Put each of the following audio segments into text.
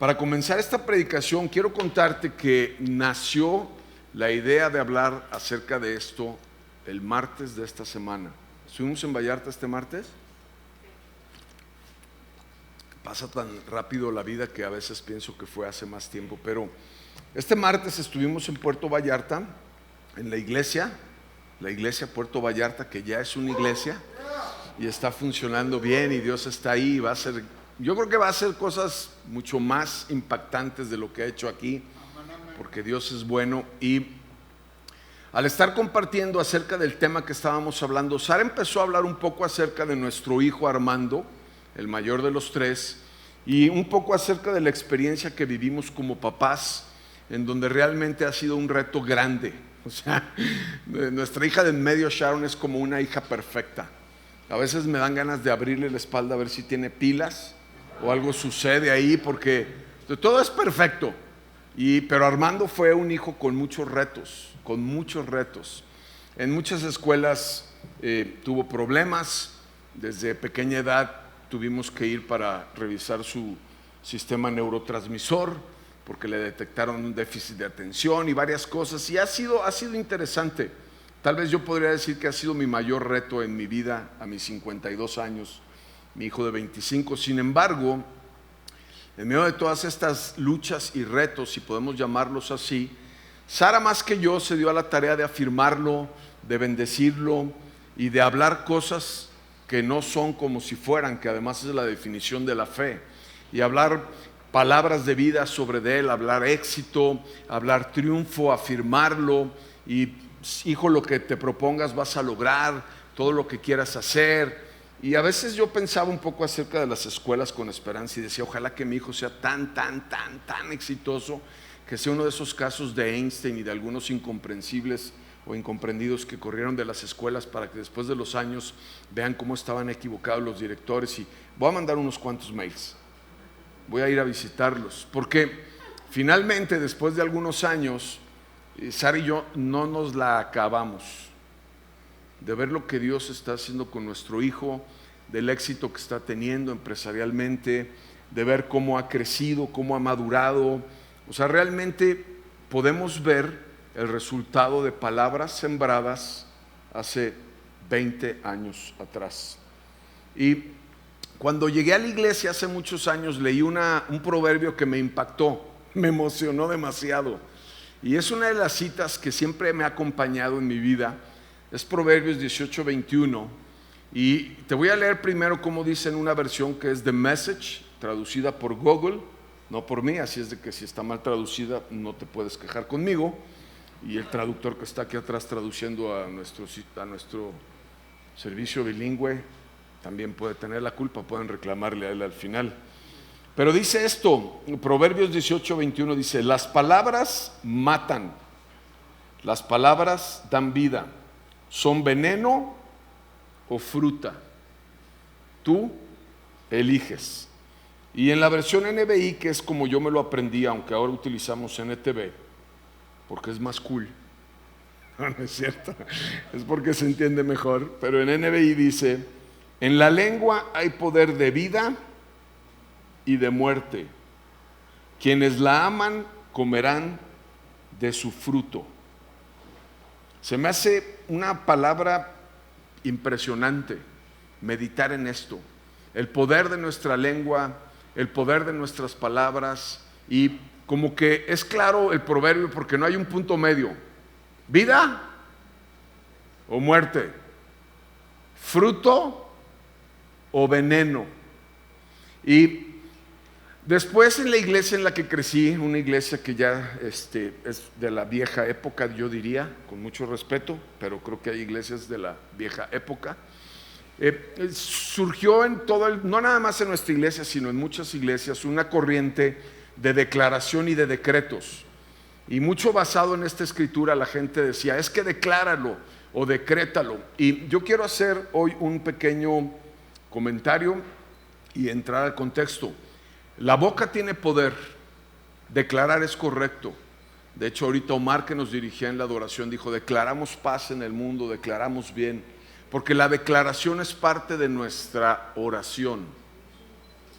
Para comenzar esta predicación, quiero contarte que nació la idea de hablar acerca de esto el martes de esta semana. ¿Estuvimos en Vallarta este martes? Pasa tan rápido la vida que a veces pienso que fue hace más tiempo, pero este martes estuvimos en Puerto Vallarta, en la iglesia Puerto Vallarta, que ya es una iglesia y está funcionando bien y Dios está ahí y va a ser, yo creo que va a hacer cosas mucho más impactantes de lo que ha hecho aquí, porque Dios es bueno. Y al estar compartiendo acerca del tema que estábamos hablando, Sara empezó a hablar un poco acerca de nuestro hijo Armando, el mayor de los tres, y un poco acerca de la experiencia que vivimos como papás, en donde realmente ha sido un reto grande. O sea, nuestra hija de en medio, Sharon, es como una hija perfecta. A veces me dan ganas de abrirle la espalda a ver si tiene pilas o algo sucede ahí, porque todo es perfecto. Pero Armando fue un hijo con muchos retos. En muchas escuelas tuvo problemas. Desde pequeña edad tuvimos que ir para revisar su sistema neurotransmisor, porque le detectaron un déficit de atención y varias cosas. Y ha sido interesante. Tal vez yo podría decir que ha sido mi mayor reto en mi vida a mis 52 años, mi hijo de 25. Sin embargo, en medio de todas estas luchas y retos, si podemos llamarlos así, Sara más que yo se dio a la tarea de afirmarlo, de bendecirlo y de hablar cosas que no son como si fueran, que además es la definición de la fe, y hablar palabras de vida sobre él, hablar éxito, hablar triunfo, afirmarlo y hijo, lo que te propongas vas a lograr, todo lo que quieras hacer. Y a veces yo pensaba un poco acerca de las escuelas con esperanza y decía, ojalá que mi hijo sea tan exitoso, que sea uno de esos casos de Einstein y de algunos incomprensibles o incomprendidos que corrieron de las escuelas, para que después de los años vean cómo estaban equivocados los directores. Y voy a mandar unos cuantos mails, voy a ir a visitarlos, porque finalmente después de algunos años Sara y yo no nos la acabamos de ver lo que Dios está haciendo con nuestro hijo, del éxito que está teniendo empresarialmente, de ver cómo ha crecido, cómo ha madurado. O sea, realmente podemos ver el resultado de palabras sembradas hace 20 años atrás. Y cuando llegué a la iglesia hace muchos años, leí un proverbio que me impactó, me emocionó demasiado. Y es una de las citas que siempre me ha acompañado en mi vida. Es Proverbios 18:21. Y te voy a leer primero cómo dice en una versión que es The Message, traducida por Google, no por mí, así es de que si está mal traducida no te puedes quejar conmigo. Y el traductor que está aquí atrás traduciendo a nuestro servicio bilingüe también puede tener la culpa, pueden reclamarle a él al final. Pero dice esto, Proverbios 18:21 dice, las palabras matan, las palabras dan vida, son veneno o fruta, tú eliges. Y en la versión NBI, que es como yo me lo aprendí, aunque ahora utilizamos NTV, porque es más cool, no es cierto, es porque se entiende mejor, pero en NBI dice, en la lengua hay poder de vida y de muerte. Quienes la aman comerán de su fruto. Se me hace una palabra impresionante meditar en esto. El poder de nuestra lengua, el poder de nuestras palabras, y como que es claro el proverbio porque no hay un punto medio. Vida o muerte, fruto o veneno. Y después en la iglesia en la que crecí, una iglesia que ya es de la vieja época, yo diría, con mucho respeto, pero creo que hay iglesias de la vieja época, surgió en no nada más en nuestra iglesia, sino en muchas iglesias, una corriente de declaración y de decretos. Y mucho basado en esta escritura, la gente decía, es que decláralo o decrétalo. Y yo quiero hacer hoy un pequeño comentario y entrar al contexto. La boca tiene poder, declarar es correcto. De hecho, ahorita Omar, que nos dirigía en la adoración, dijo, declaramos paz en el mundo, declaramos bien, porque la declaración es parte de nuestra oración.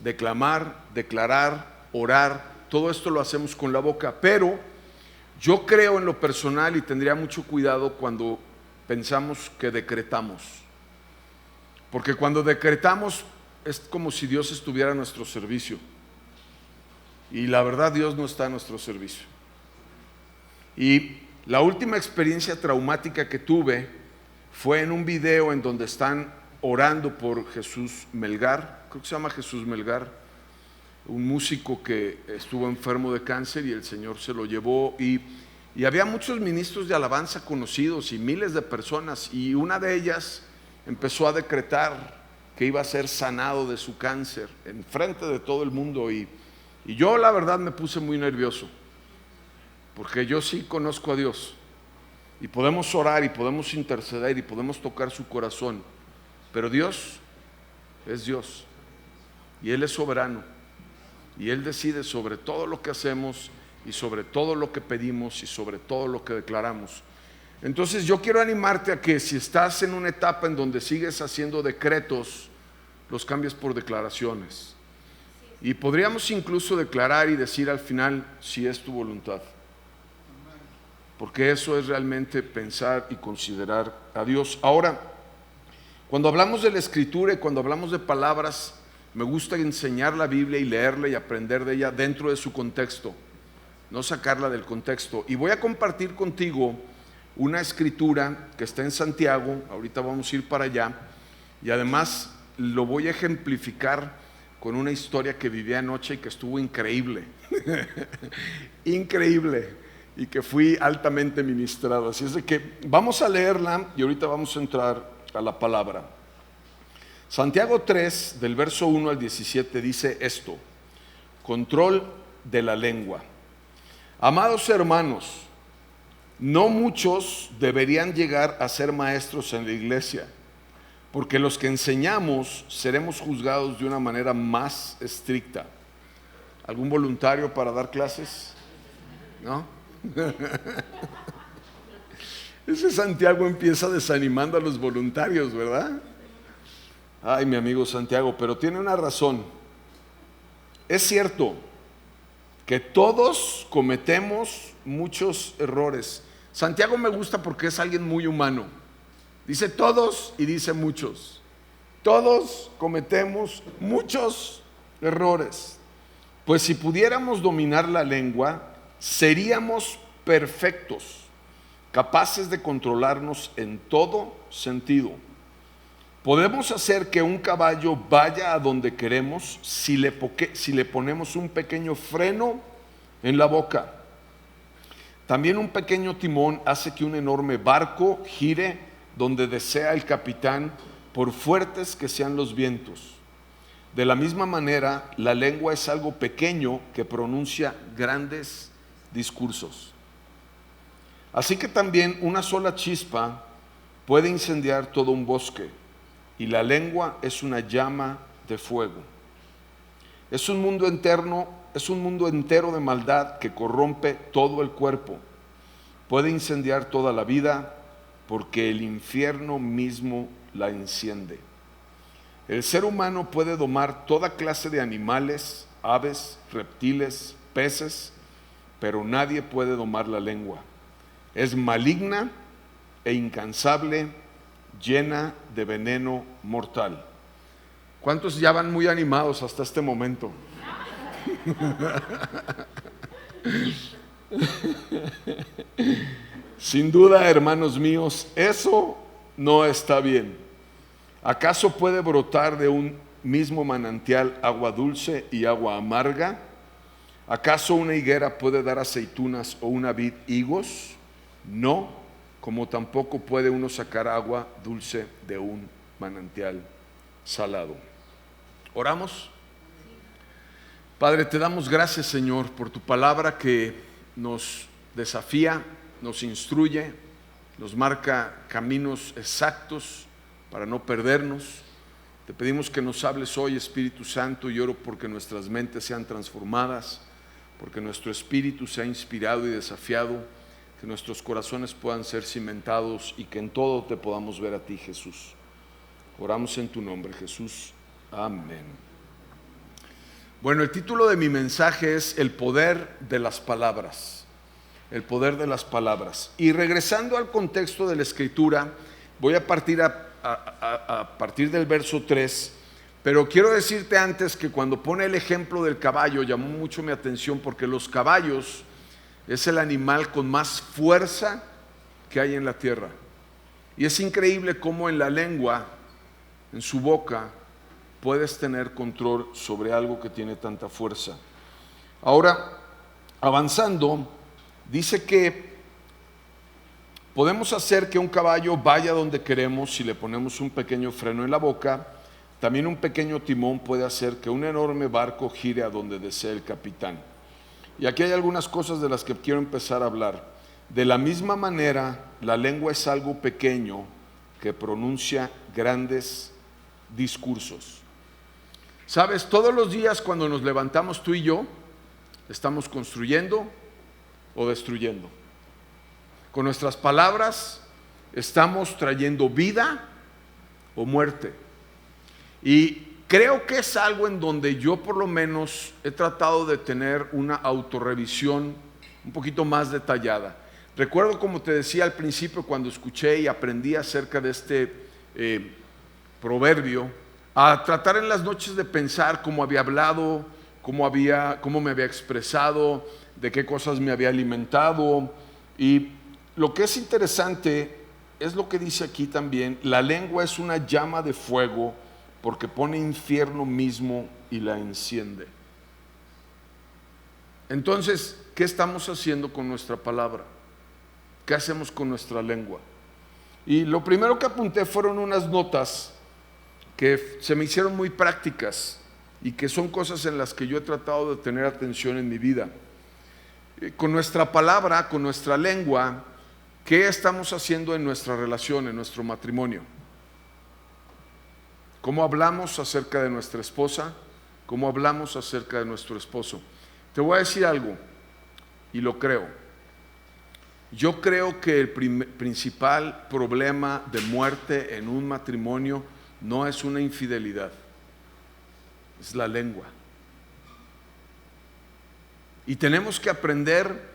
Declamar, declarar, orar todo esto lo hacemos con la boca, pero yo creo en lo personal y tendría mucho cuidado cuando pensamos que decretamos, porque cuando decretamos es como si Dios estuviera a nuestro servicio, y la verdad Dios no está a nuestro servicio. Y la última experiencia traumática que tuve fue en un video en donde están orando por Jesús Melgar, creo que se llama Jesús Melgar, un músico que estuvo enfermo de cáncer y el Señor se lo llevó, y había muchos ministros de alabanza conocidos y miles de personas, y una de ellas empezó a decretar que iba a ser sanado de su cáncer en frente de todo el mundo, y yo la verdad me puse muy nervioso, porque yo sí conozco a Dios y podemos orar y podemos interceder y podemos tocar su corazón, pero Dios es Dios y Él es soberano y Él decide sobre todo lo que hacemos y sobre todo lo que pedimos y sobre todo lo que declaramos. Entonces yo quiero animarte a que si estás en una etapa en donde sigues haciendo decretos, los cambies por declaraciones, y podríamos incluso declarar y decir al final si es tu voluntad, porque eso es realmente pensar y considerar a Dios. Ahora, cuando hablamos de la Escritura y cuando hablamos de palabras, me gusta enseñar la Biblia y leerla y aprender de ella dentro de su contexto, no sacarla del contexto. Y voy a compartir contigo una escritura que está en Santiago, ahorita vamos a ir para allá, y además lo voy a ejemplificar con una historia que viví anoche y que estuvo increíble, increíble, y que fui altamente ministrado. Así es de que vamos a leerla y ahorita vamos a entrar a la palabra. Santiago 3, del verso 1 al 17 dice esto: control de la lengua. Amados hermanos, no muchos deberían llegar a ser maestros en la iglesia, porque los que enseñamos seremos juzgados de una manera más estricta. ¿Algún voluntario para dar clases? ¿No? Ese Santiago empieza desanimando a los voluntarios, ¿verdad? Ay, mi amigo Santiago, pero tiene una razón. Es cierto que todos cometemos muchos errores. Santiago me gusta porque es alguien muy humano. Dice todos y dice muchos. Todos cometemos muchos errores. Pues si pudiéramos dominar la lengua, seríamos perfectos, capaces de controlarnos en todo sentido. Podemos hacer que un caballo vaya a donde queremos si le ponemos un pequeño freno en la boca. También un pequeño timón hace que un enorme barco gire donde desea el capitán, por fuertes que sean los vientos. De la misma manera, la lengua es algo pequeño que pronuncia grandes discursos. Así que también una sola chispa puede incendiar todo un bosque, y la lengua es una llama de fuego. Es un mundo entero de maldad que corrompe todo el cuerpo. Puede incendiar toda la vida, porque el infierno mismo la enciende. El ser humano puede domar toda clase de animales, aves, reptiles, peces, pero nadie puede domar la lengua. Es maligna e incansable, llena de veneno mortal. ¿Cuántos ya van muy animados hasta este momento? Sin duda, hermanos míos, eso no está bien. ¿Acaso puede brotar de un mismo manantial agua dulce y agua amarga? ¿Acaso una higuera puede dar aceitunas o una vid higos? No, como tampoco puede uno sacar agua dulce de un manantial salado. ¿Oramos? Padre, te damos gracias, Señor, por tu palabra que nos desafía, nos instruye, nos marca caminos exactos para no perdernos. Te pedimos que nos hables hoy, Espíritu Santo, y oro porque nuestras mentes sean transformadas, porque nuestro espíritu sea inspirado y desafiado, que nuestros corazones puedan ser cimentados y que en todo te podamos ver a ti, Jesús. Oramos en tu nombre, Jesús. Amén. Bueno, el título de mi mensaje es El poder de las palabras. El poder de las palabras. Y regresando al contexto de la Escritura, voy a partir a partir del verso 3, pero quiero decirte antes que cuando pone el ejemplo del caballo, llamó mucho mi atención porque los caballos es el animal con más fuerza que hay en la tierra. Y es increíble cómo en la lengua, en su boca, puedes tener control sobre algo que tiene tanta fuerza. Ahora, avanzando, dice que podemos hacer que un caballo vaya donde queremos si le ponemos un pequeño freno en la boca. También un pequeño timón puede hacer que un enorme barco gire a donde desee el capitán. Y aquí hay algunas cosas de las que quiero empezar a hablar. De la misma manera, la lengua es algo pequeño que pronuncia grandes discursos. Sabes, todos los días cuando nos levantamos tú y yo, estamos construyendo o destruyendo. Con nuestras palabras estamos trayendo vida o muerte. Y creo que es algo en donde yo por lo menos he tratado de tener una autorrevisión un poquito más detallada. Recuerdo, como te decía al principio, cuando escuché y aprendí acerca de este proverbio, a tratar en las noches de pensar cómo había hablado, cómo me había expresado, de qué cosas me había alimentado. Y lo que es interesante es lo que dice aquí también: la lengua es una llama de fuego porque pone infierno mismo y la enciende. Entonces, ¿qué estamos haciendo con nuestra palabra? ¿Qué hacemos con nuestra lengua? Y lo primero que apunté fueron unas notas que se me hicieron muy prácticas y que son cosas en las que yo he tratado de tener atención en mi vida. Con nuestra palabra, con nuestra lengua, ¿qué estamos haciendo en nuestra relación, en nuestro matrimonio? ¿Cómo hablamos acerca de nuestra esposa? ¿Cómo hablamos acerca de nuestro esposo? Te voy a decir algo, y lo creo. Yo creo que el principal problema de muerte en un matrimonio no es una infidelidad, es la lengua. Y tenemos que aprender,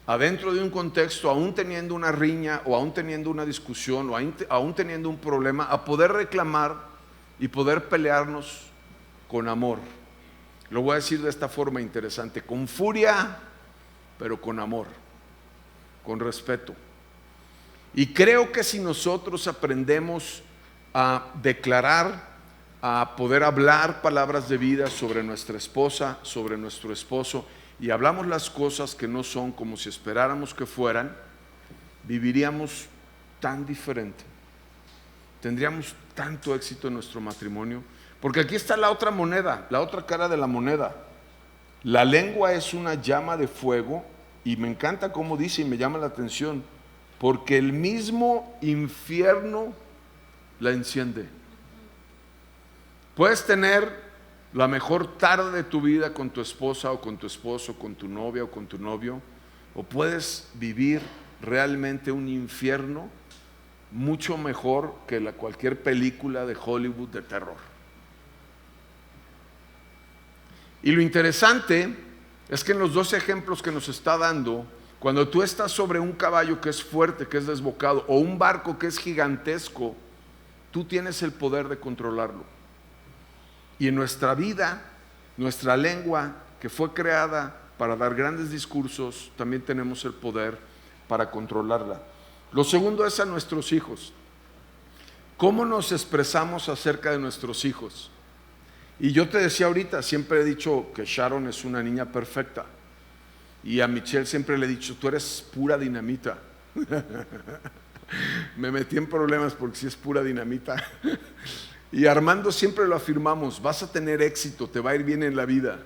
adentro de un contexto, aún teniendo una riña o aún teniendo una discusión o aún teniendo un problema, a poder reclamar y poder pelearnos con amor. Lo voy a decir de esta forma interesante: con furia, pero con amor, con respeto. Y creo que si nosotros aprendemos a declarar, a poder hablar palabras de vida sobre nuestra esposa, sobre nuestro esposo, y hablamos las cosas que no son como si esperáramos que fueran, viviríamos tan diferente, tendríamos tanto éxito en nuestro matrimonio. Porque aquí está la otra moneda, la otra cara de la moneda. La lengua es una llama de fuego, y me encanta cómo dice y me llama la atención, porque el mismo infierno la enciende. Puedes tener la mejor tarde de tu vida con tu esposa o con tu esposo, con tu novia o con tu novio, o puedes vivir realmente un infierno mucho mejor que cualquier película de Hollywood de terror. Y lo interesante es que en los dos ejemplos que nos está dando, cuando tú estás sobre un caballo que es fuerte, que es desbocado, o un barco que es gigantesco, tú tienes el poder de controlarlo. Y en nuestra vida, nuestra lengua, que fue creada para dar grandes discursos, también tenemos el poder para controlarla. Lo segundo es a nuestros hijos. ¿Cómo nos expresamos acerca de nuestros hijos? Y yo te decía ahorita, siempre he dicho que Sharon es una niña perfecta. Y a Michelle siempre le he dicho: tú eres pura dinamita. Me metí en problemas porque sí es pura dinamita. Y Armando siempre lo afirmamos: vas a tener éxito, te va a ir bien en la vida.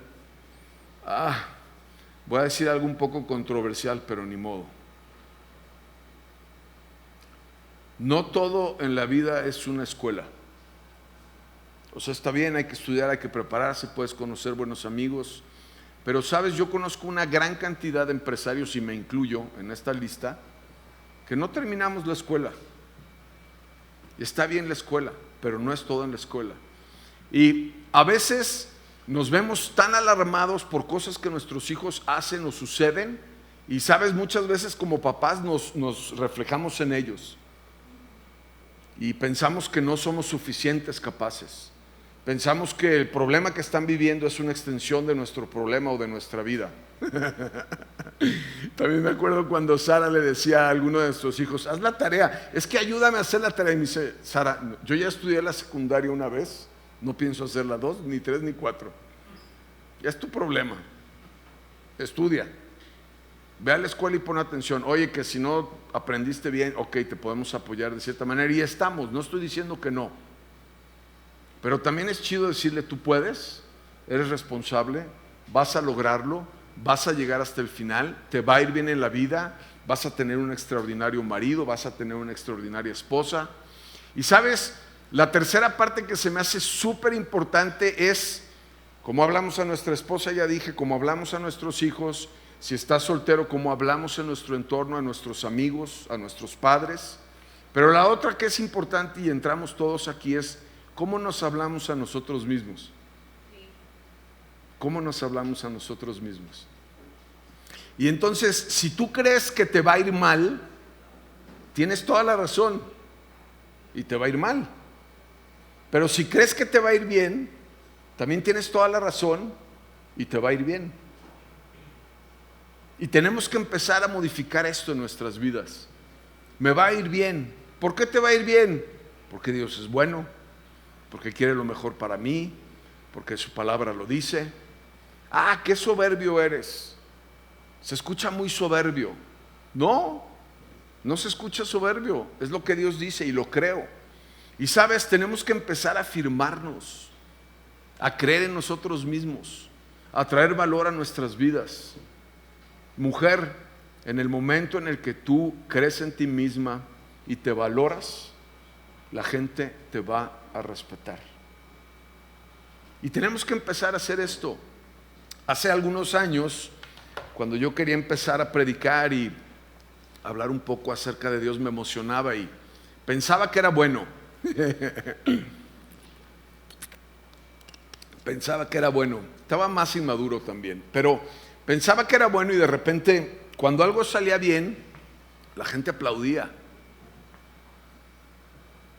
Voy a decir algo un poco controversial, pero ni modo. No todo en la vida es una escuela. O sea, está bien, hay que estudiar, hay que prepararse, puedes conocer buenos amigos. Pero sabes, yo conozco una gran cantidad de empresarios, y me incluyo en esta lista, que no terminamos la escuela. Está bien la escuela, pero no es todo en la escuela. Y a veces nos vemos tan alarmados por cosas que nuestros hijos hacen o suceden, y sabes, muchas veces como papás nos reflejamos en ellos y pensamos que no somos suficientes capaces. Pensamos que el problema que están viviendo es una extensión de nuestro problema o de nuestra vida. También me acuerdo cuando Sara le decía a alguno de nuestros hijos: haz la tarea, es que ayúdame a hacer la tarea. Y me dice: Sara, yo ya estudié la secundaria una vez, no pienso hacerla 2, ni 3, ni 4. Ya es tu problema. Estudia, ve a la escuela y pon atención. Oye, que si no aprendiste bien, ok, te podemos apoyar de cierta manera, y estamos, no estoy diciendo que no, pero también es chido decirle: tú puedes, eres responsable, vas a lograrlo, vas a llegar hasta el final, te va a ir bien en la vida, vas a tener un extraordinario marido, vas a tener una extraordinaria esposa. Y sabes, la tercera parte que se me hace súper importante es, como hablamos a nuestra esposa, ya dije, como hablamos a nuestros hijos, si estás soltero, como hablamos en nuestro entorno, a nuestros amigos, a nuestros padres. Pero la otra que es importante, y entramos todos aquí, es cómo nos hablamos a nosotros mismos. ¿Cómo nos hablamos a nosotros mismos? Y entonces, si tú crees que te va a ir mal, tienes toda la razón y te va a ir mal. Pero si crees que te va a ir bien, también tienes toda la razón y te va a ir bien. Y tenemos que empezar a modificar esto en nuestras vidas. Me va a ir bien. ¿Por qué te va a ir bien? Porque Dios es bueno, porque quiere lo mejor para mí, porque su palabra lo dice. Ah, qué soberbio eres. Se escucha muy soberbio. No, no se escucha soberbio. Es lo que Dios dice y lo creo. Y sabes, tenemos que empezar a afirmarnos, a creer en nosotros mismos, a traer valor a nuestras vidas. Mujer, en el momento en el que tú crees en ti misma y te valoras, la gente te va a respetar. Y tenemos que empezar a hacer esto. Hace algunos años, cuando yo quería empezar a predicar y hablar un poco acerca de Dios, me emocionaba y pensaba que era bueno. Pensaba que era bueno. Estaba más inmaduro también, pero pensaba que era bueno, y de repente, cuando algo salía bien, la gente aplaudía.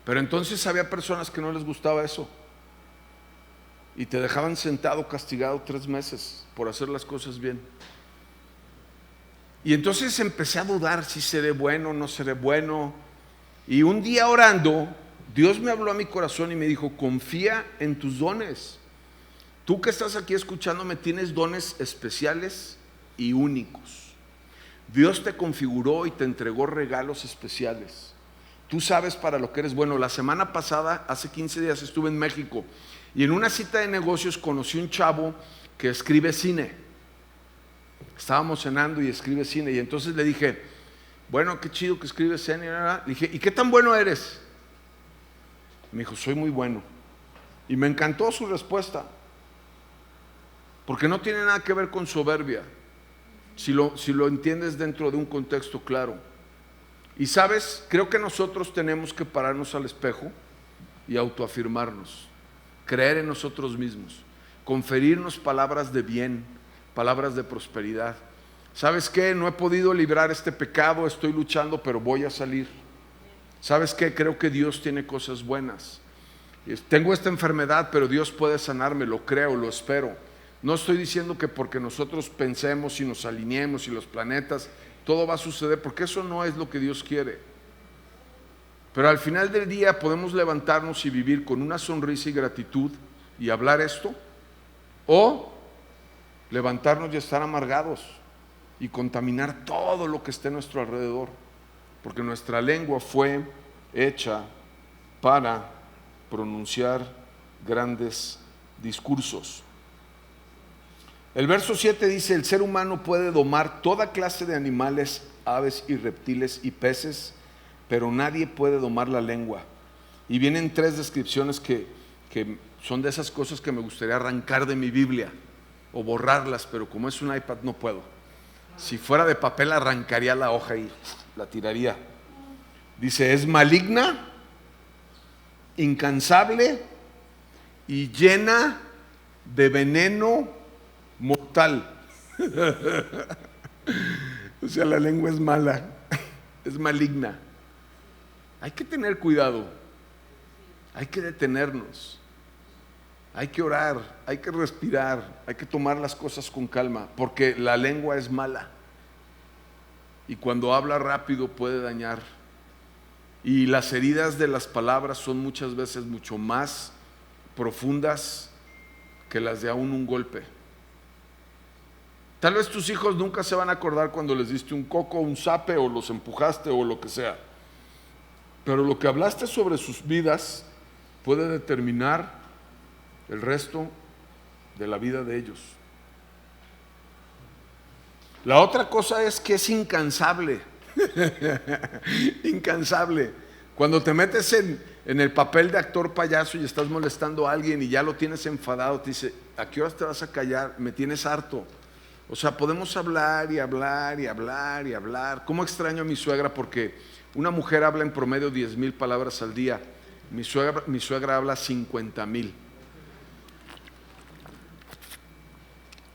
Pero entonces había personas que no les gustaba eso y te dejaban sentado, castigado 3 meses por hacer las cosas bien. Y entonces empecé a dudar si seré bueno o no seré bueno. Y un día orando, Dios me habló a mi corazón y me dijo: confía en tus dones. Tú que estás aquí escuchándome tienes dones especiales y únicos. Dios te configuró y te entregó regalos especiales. Tú sabes para lo que eres bueno. La semana pasada, hace 15 días, estuve en México y en una cita de negocios conocí un chavo que escribe cine. Estábamos cenando y escribe cine, y entonces le dije: bueno, qué chido que escribes cine. Le dije: ¿y qué tan bueno eres? Me dijo: soy muy bueno. Y me encantó su respuesta, porque no tiene nada que ver con soberbia, si lo entiendes dentro de un contexto claro. Y sabes, creo que nosotros tenemos que pararnos al espejo y autoafirmarnos, creer en nosotros mismos, conferirnos palabras de bien, palabras de prosperidad. ¿Sabes qué? No he podido librar este pecado, estoy luchando, pero voy a salir. ¿Sabes qué? Creo que Dios tiene cosas buenas. Tengo esta enfermedad, pero Dios puede sanarme, lo creo, lo espero. No estoy diciendo que porque nosotros pensemos y nos alineemos y los planetas, todo va a suceder, porque eso no es lo que Dios quiere. Pero al final del día podemos levantarnos y vivir con una sonrisa y gratitud y hablar esto, o levantarnos y estar amargados y contaminar todo lo que esté a nuestro alrededor, porque nuestra lengua fue hecha para pronunciar grandes discursos. El verso 7 dice: el ser humano puede domar toda clase de animales, aves y reptiles y peces, pero nadie puede domar la lengua. Y vienen 3 descripciones que son de esas cosas que me gustaría arrancar de mi Biblia o borrarlas, pero como es un iPad no puedo. Si fuera de papel arrancaría la hoja y la tiraría. Dice: es maligna, incansable y llena de veneno mortal. O sea, la lengua es mala, es maligna. Hay que tener cuidado, hay que detenernos, hay que orar, hay que respirar, hay que tomar las cosas con calma, porque la lengua es mala y cuando habla rápido puede dañar. Y las heridas de las palabras son muchas veces mucho más profundas que las de aún un golpe. Tal vez tus hijos nunca se van a acordar cuando les diste un coco, un zape, o los empujaste o lo que sea. Pero lo que hablaste sobre sus vidas puede determinar el resto de la vida de ellos. La otra cosa es que es incansable. Incansable. Cuando te metes en el papel de actor payaso y estás molestando a alguien y ya lo tienes enfadado, te dice, ¿a qué horas te vas a callar? Me tienes harto. O sea, podemos hablar y hablar y hablar y hablar. ¿Cómo extraño a mi suegra? Porque una mujer habla en promedio 10,000 palabras al día. Mi suegra habla 50,000.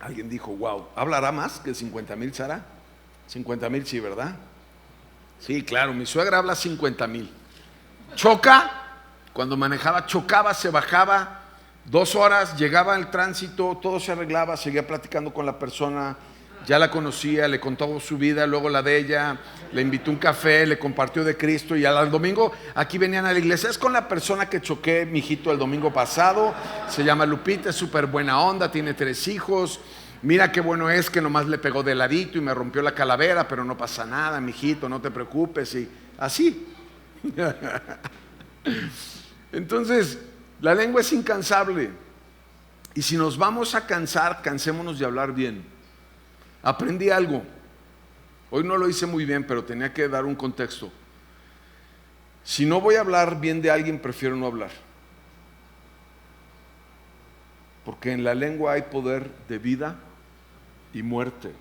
Alguien dijo, wow, ¿hablará más que 50,000, Sara? 50,000, sí, ¿verdad? Sí, claro, mi suegra habla 50,000. Choca, cuando manejaba, chocaba, se bajaba, 2 horas, llegaba al tránsito, todo se arreglaba, seguía platicando con la persona, ya la conocía, le contó su vida, luego la de ella, le invitó un café, le compartió de Cristo y al domingo aquí venían a la iglesia. Es con la persona que choqué, mijito, el domingo pasado, se llama Lupita, es súper buena onda, tiene 3 hijos. Mira qué bueno es que nomás le pegó de ladito y me rompió la calavera, pero no pasa nada, mijito, no te preocupes. Y así. Entonces, la lengua es incansable. Y si nos vamos a cansar, cansémonos de hablar bien. Aprendí algo. Hoy no lo hice muy bien, pero tenía que dar un contexto. Si no voy a hablar bien de alguien, prefiero no hablar. Porque en la lengua hay poder de vida y muerte.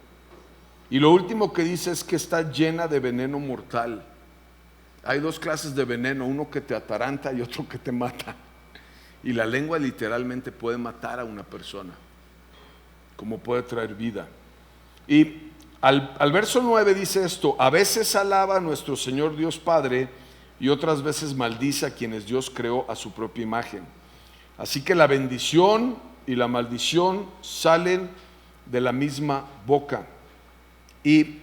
Y lo último que dice es que está llena de veneno mortal. Hay 2 clases de veneno, uno que te ataranta y otro que te mata. Y la lengua literalmente puede matar a una persona, como puede traer vida. Y al verso 9 dice esto: a veces alaba a nuestro Señor Dios Padre y otras veces maldice a quienes Dios creó a su propia imagen. Así que la bendición y la maldición salen de la misma boca. Y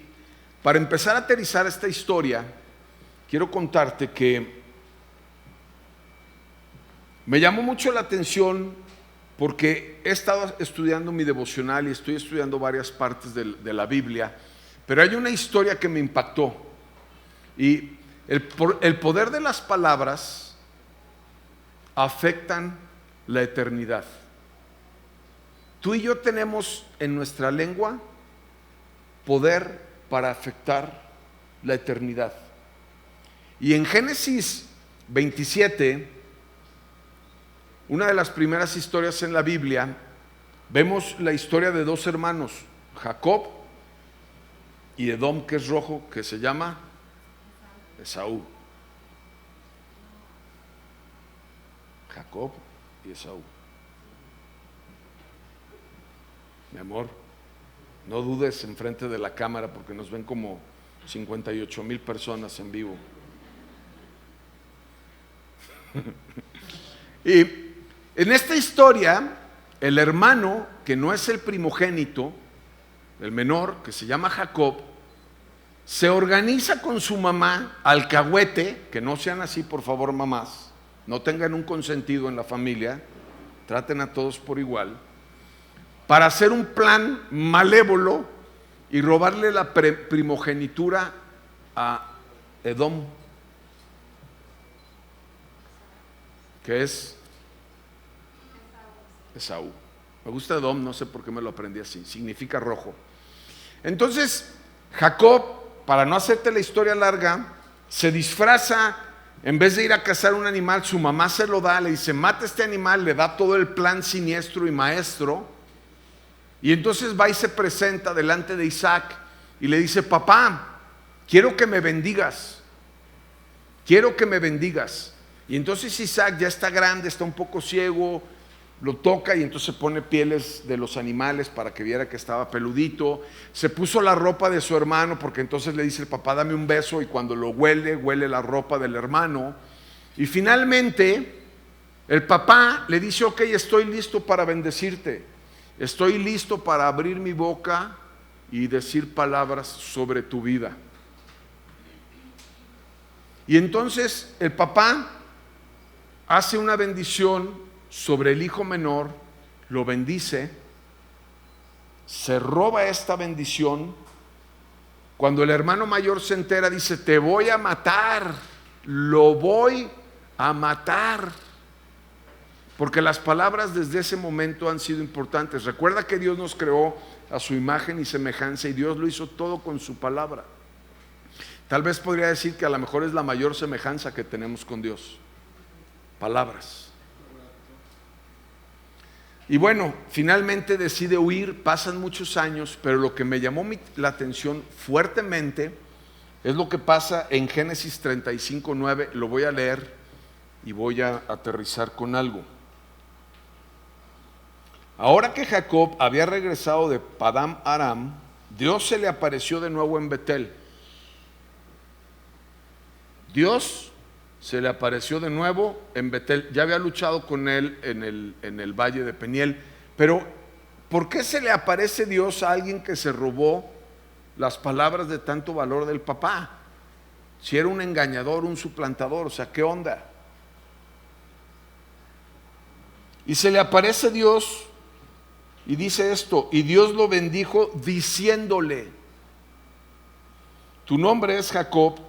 para empezar a aterrizar esta historia, quiero contarte que me llamó mucho la atención porque he estado estudiando mi devocional y estoy estudiando varias partes de la Biblia, pero hay una historia que me impactó. Y el poder de las palabras afectan la eternidad. Tú y yo tenemos en nuestra lengua poder para afectar la eternidad. Y en Génesis 27, una de las primeras historias en la Biblia, vemos la historia de 2 hermanos, Jacob y Edom, que es rojo, que se llama Esaú. Jacob y Esaú. Mi amor, no dudes enfrente de la cámara porque nos ven como 58,000 personas en vivo. Y en esta historia, el hermano, que no es el primogénito, el menor, que se llama Jacob, se organiza con su mamá, alcahuete, que no sean así por favor mamás, no tengan un consentido en la familia, traten a todos por igual, para hacer un plan malévolo y robarle la primogenitura a Edom, que es Esaú. Me gusta Edom, no sé por qué me lo aprendí así, significa rojo. Entonces Jacob, para no hacerte la historia larga, se disfraza. En vez de ir a cazar un animal, su mamá se lo da, le dice mata este animal, le da todo el plan siniestro y maestro. Y entonces va y se presenta delante de Isaac y le dice: papá, quiero que me bendigas, quiero que me bendigas. Y entonces Isaac ya está grande, está un poco ciego, lo toca y entonces pone pieles de los animales para que viera que estaba peludito. Se puso la ropa de su hermano porque entonces le dice el papá, dame un beso, y cuando lo huele, huele la ropa del hermano. Y finalmente el papá le dice, ok, estoy listo para bendecirte, estoy listo para abrir mi boca y decir palabras sobre tu vida. Y entonces el papá hace una bendición sobre el hijo menor, lo bendice, se roba esta bendición. Cuando el hermano mayor se entera, dice, te voy a matar, lo voy a matar. Porque las palabras desde ese momento han sido importantes. Recuerda que Dios nos creó a su imagen y semejanza, y Dios lo hizo todo con su palabra. Tal vez podría decir que a lo mejor es la mayor semejanza que tenemos con Dios. Palabras. Y bueno, finalmente decide huir, pasan muchos años, pero lo que me llamó la atención fuertemente es lo que pasa en Génesis 35:9. Lo voy a leer y voy a aterrizar con algo. Ahora que Jacob había regresado de Padán Aram, Dios se le apareció de nuevo en Betel. Dios se le apareció de nuevo en Betel. Ya había luchado con él en el valle de Peniel. Pero ¿por qué se le aparece Dios a alguien que se robó las palabras de tanto valor del papá? Si era un engañador, un suplantador, o sea, ¿qué onda? Y se le aparece Dios y dice esto, y Dios lo bendijo diciéndole, tu nombre es Jacob,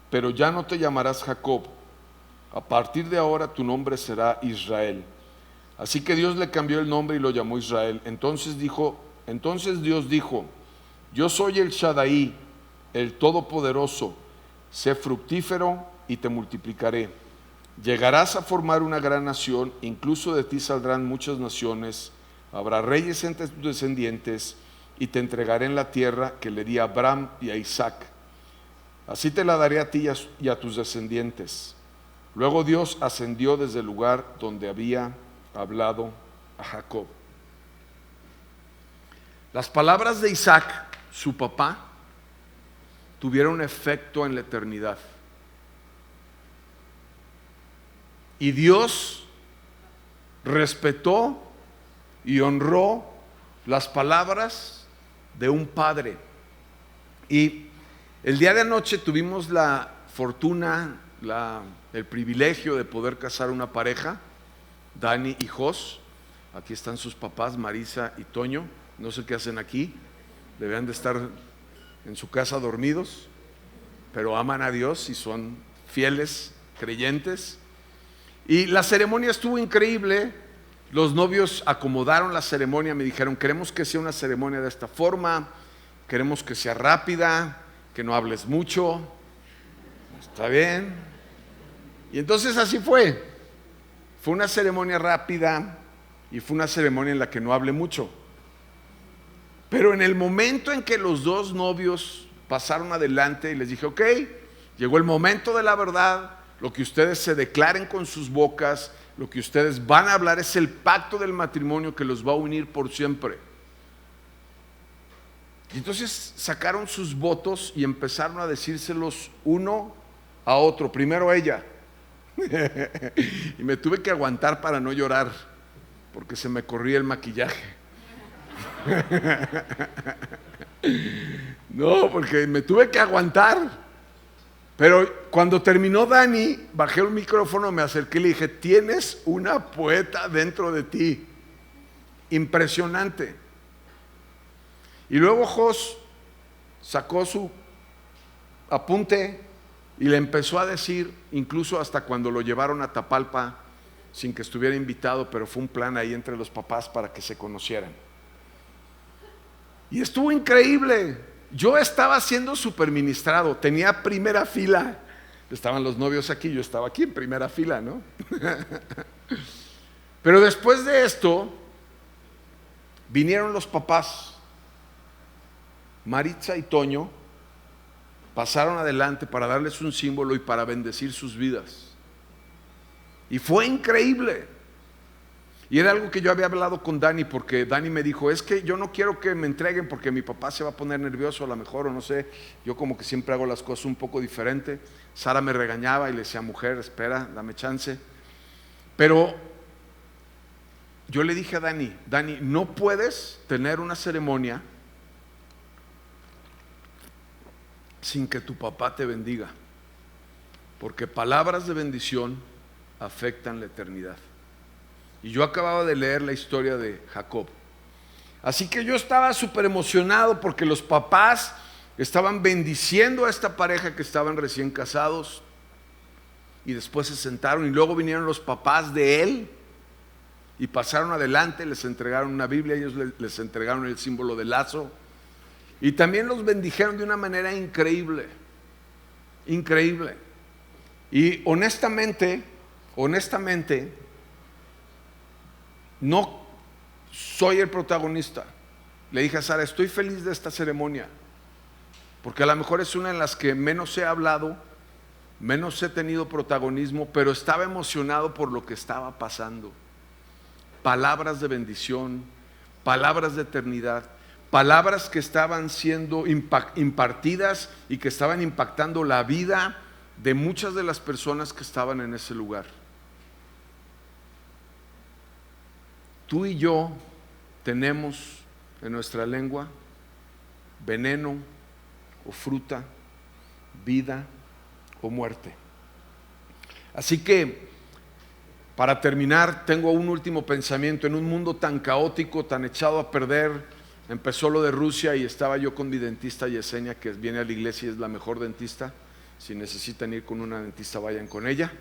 pero ya no te llamarás Jacob, a partir de ahora tu nombre será Israel. Así que Dios le cambió el nombre y lo llamó Israel. Entonces Dios dijo, yo soy el Shaddai, el Todopoderoso, sé fructífero y te multiplicaré. Llegarás a formar una gran nación, incluso de ti saldrán muchas naciones, habrá reyes entre tus descendientes, y te entregaré en la tierra que le di a Abraham y a Isaac. Así te la daré a ti y a tus descendientes. Luego Dios ascendió desde el lugar donde había hablado a Jacob. Las palabras de Isaac, su papá, tuvieron efecto en la eternidad. Y Dios respetó y honró las palabras de un padre. Y el día de anoche tuvimos la fortuna, el privilegio de poder casar una pareja, Dani y Jos. Aquí están sus papás, Marisa y Toño. No sé qué hacen aquí, deberían de estar en su casa dormidos, pero aman a Dios y son fieles creyentes. Y la ceremonia estuvo increíble. Los novios acomodaron la ceremonia, me dijeron, queremos que sea una ceremonia de esta forma, queremos que sea rápida, que no hables mucho. Está bien. Y entonces así fue. Fue una ceremonia rápida y fue una ceremonia en la que no hablé mucho. Pero en el momento en que los dos novios pasaron adelante y les dije, ok, llegó el momento de la verdad, lo que ustedes se declaren con sus bocas, lo que ustedes van a hablar es el pacto del matrimonio que los va a unir por siempre. Y entonces sacaron sus votos y empezaron a decírselos uno a otro. Primero ella. Y me tuve que aguantar para no llorar, porque se me corría el maquillaje. No, porque me tuve que aguantar. Pero cuando terminó Dani, bajé el micrófono, me acerqué y le dije, tienes una poeta dentro de ti. Impresionante. Y luego Jos sacó su apunte y le empezó a decir, incluso hasta cuando lo llevaron a Tapalpa, sin que estuviera invitado, pero fue un plan ahí entre los papás para que se conocieran. Y estuvo increíble. Yo estaba siendo superministrado, tenía primera fila. Estaban los novios aquí, yo estaba aquí en primera fila, ¿no? Pero después de esto, vinieron los papás. Maritza y Toño pasaron adelante para darles un símbolo y para bendecir sus vidas. Y fue increíble. Y era algo que yo había hablado con Dani, porque Dani me dijo, es que yo no quiero que me entreguen porque mi papá se va a poner nervioso a lo mejor, o no sé. Yo como que siempre hago las cosas un poco diferente. Sara me regañaba y le decía, mujer, espera, dame chance. Pero yo le dije a Dani, no puedes tener una ceremonia sin que tu papá te bendiga, porque palabras de bendición afectan la eternidad. Y yo acababa de leer la historia de Jacob. Así que yo estaba súper emocionado porque los papás estaban bendiciendo a esta pareja que estaban recién casados. Y después se sentaron y luego vinieron los papás de él y pasaron adelante, les entregaron una Biblia, ellos les entregaron el símbolo del lazo. Y también los bendijeron de una manera increíble, increíble. Y honestamente, no soy el protagonista. Le dije a Sara, estoy feliz de esta ceremonia, porque a lo mejor es una en las que menos he hablado, menos he tenido protagonismo, pero estaba emocionado por lo que estaba pasando. Palabras de bendición, palabras de eternidad, palabras que estaban siendo impartidas y que estaban impactando la vida de muchas de las personas que estaban en ese lugar. Tú y yo tenemos en nuestra lengua veneno o fruta, vida o muerte. Así que, para terminar, tengo un último pensamiento. En un mundo tan caótico, tan echado a perder, empezó lo de Rusia y estaba yo con mi dentista Yesenia, que viene a la iglesia y es la mejor dentista. Si necesitan ir con una dentista, vayan con ella.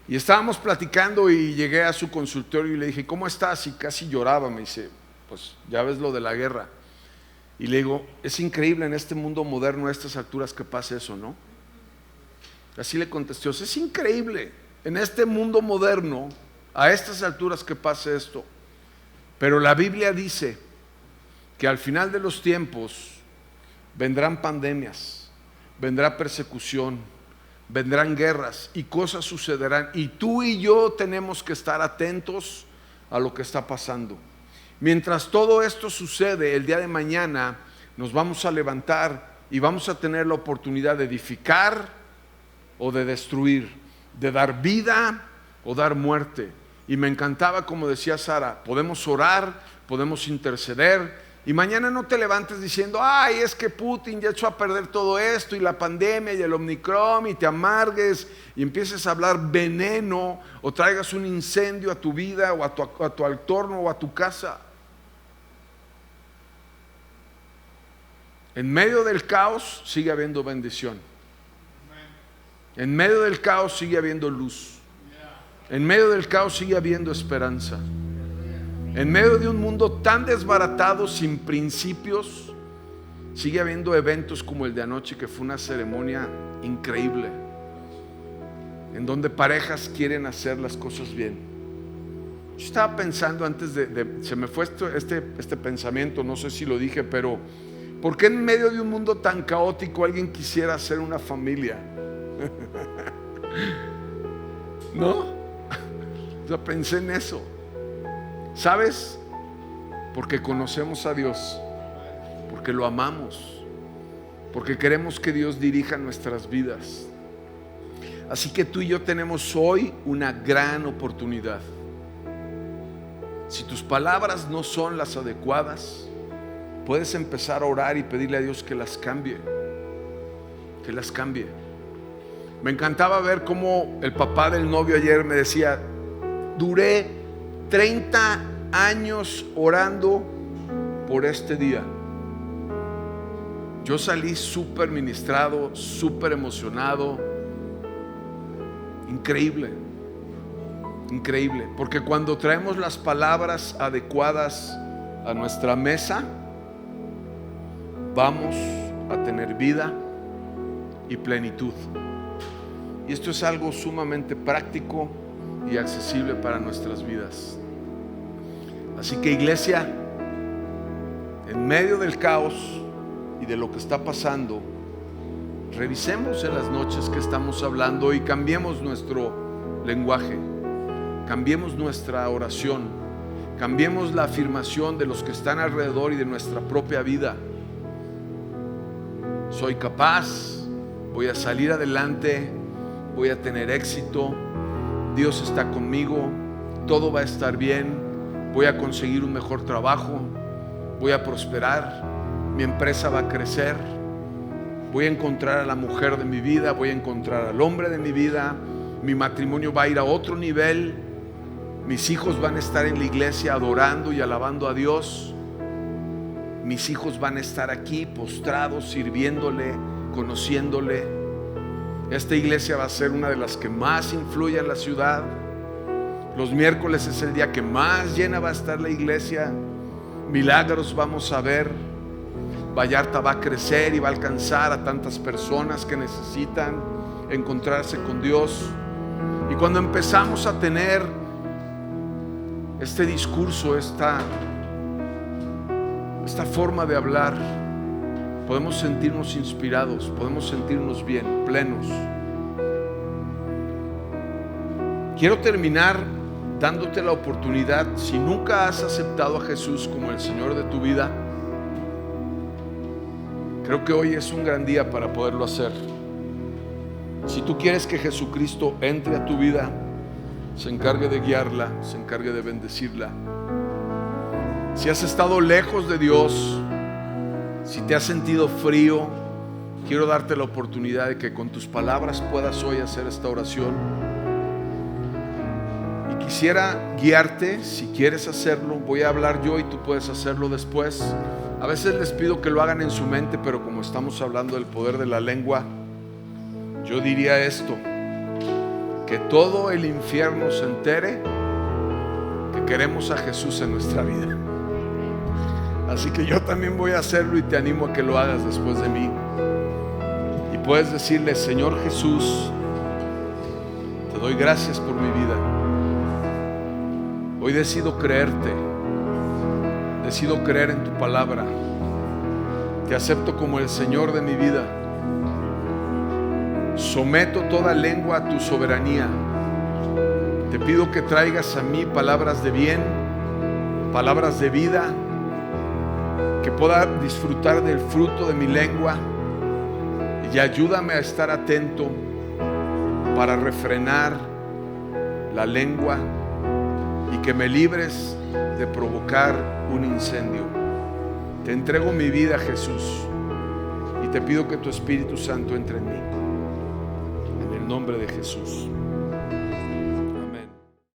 Y estábamos platicando y llegué a su consultorio y le dije, ¿cómo estás? Y casi lloraba. Me dice, pues ya ves lo de la guerra. Y le digo, es increíble en este mundo moderno a estas alturas que pase eso, ¿no? Así le contesté, es increíble en este mundo moderno a estas alturas que pase esto. Pero la Biblia dice que al final de los tiempos vendrán pandemias, vendrá persecución, vendrán guerras y cosas sucederán, y tú y yo tenemos que estar atentos a lo que está pasando. Mientras todo esto sucede, el día de mañana nos vamos a levantar y vamos a tener la oportunidad de edificar o de destruir, de dar vida o dar muerte. Y me encantaba, como decía Sara, podemos orar, podemos interceder. Y mañana no te levantes diciendo, ay, es que Putin ya echó a perder todo esto y la pandemia y el Omicron, y te amargues y empieces a hablar veneno o traigas un incendio a tu vida o a tu entorno o a tu casa. En medio del caos sigue habiendo bendición. En medio del caos sigue habiendo luz. En medio del caos sigue habiendo esperanza. En medio de un mundo tan desbaratado, sin principios, sigue habiendo eventos como el de anoche, que fue una ceremonia increíble, en donde parejas quieren hacer las cosas bien. Yo estaba pensando antes se me fue este pensamiento, no sé si lo dije, pero ¿por qué en medio de un mundo tan caótico alguien quisiera hacer una familia? ¿No? O sea, pensé en eso. ¿Sabes? Porque conocemos a Dios, porque lo amamos, porque queremos que Dios dirija nuestras vidas. Así que tú y yo tenemos hoy una gran oportunidad. Si tus palabras no son las adecuadas, puedes empezar a orar y pedirle a Dios que las cambie. Que las cambie. Me encantaba ver cómo el papá del novio ayer me decía, duré 30 años orando por este día. Yo salí súper ministrado, súper emocionado. Increíble, increíble. Porque cuando traemos las palabras adecuadas a nuestra mesa, vamos a tener vida y plenitud. Y esto es algo sumamente práctico y accesible para nuestras vidas. Así que, iglesia, en medio del caos y de lo que está pasando, revisemos en las noches que estamos hablando y cambiemos nuestro lenguaje, cambiemos nuestra oración, Cambiemos la afirmación de los que están alrededor y de nuestra propia vida. Soy capaz, voy a salir adelante, voy a tener éxito, Dios está conmigo, todo va a estar bien, voy a conseguir un mejor trabajo, voy a prosperar, mi empresa va a crecer, voy a encontrar a la mujer de mi vida, voy a encontrar al hombre de mi vida, mi matrimonio va a ir a otro nivel, mis hijos van a estar en la iglesia adorando y alabando a Dios, mis hijos van a estar aquí postrados, sirviéndole, conociéndole. Esta iglesia va a ser una de las que más influye en la ciudad. Los miércoles es el día que más llena va a estar la iglesia. Milagros vamos a ver. Vallarta va a crecer y va a alcanzar a tantas personas que necesitan encontrarse con Dios. Y cuando empezamos a tener este discurso, esta forma de hablar, podemos sentirnos inspirados, podemos sentirnos bien, plenos. Quiero terminar dándote la oportunidad, si nunca has aceptado a Jesús como el Señor de tu vida, creo que hoy es un gran día para poderlo hacer. Si tú quieres que Jesucristo entre a tu vida, se encargue de guiarla, se encargue de bendecirla. Si has estado lejos de Dios, si te has sentido frío, quiero darte la oportunidad de que con tus palabras puedas hoy hacer esta oración. Y quisiera guiarte, si quieres hacerlo, voy a hablar yo y tú puedes hacerlo después. A veces les pido que lo hagan en su mente, pero como estamos hablando del poder de la lengua, yo diría esto: que todo el infierno se entere que queremos a Jesús en nuestra vida. Así que yo también voy a hacerlo y te animo a que lo hagas después de mí. Y puedes decirle: Señor Jesús, te doy gracias por mi vida. Hoy decido creerte, decido creer en tu palabra. Te acepto como el Señor de mi vida. Someto toda lengua a tu soberanía. Te pido que traigas a mí palabras de bien, palabras de vida, que pueda disfrutar del fruto de mi lengua, y ayúdame a estar atento para refrenar la lengua y que me libres de provocar un incendio. Te entrego mi vida, Jesús, y te pido que tu Espíritu Santo entre en mí. En el nombre de Jesús.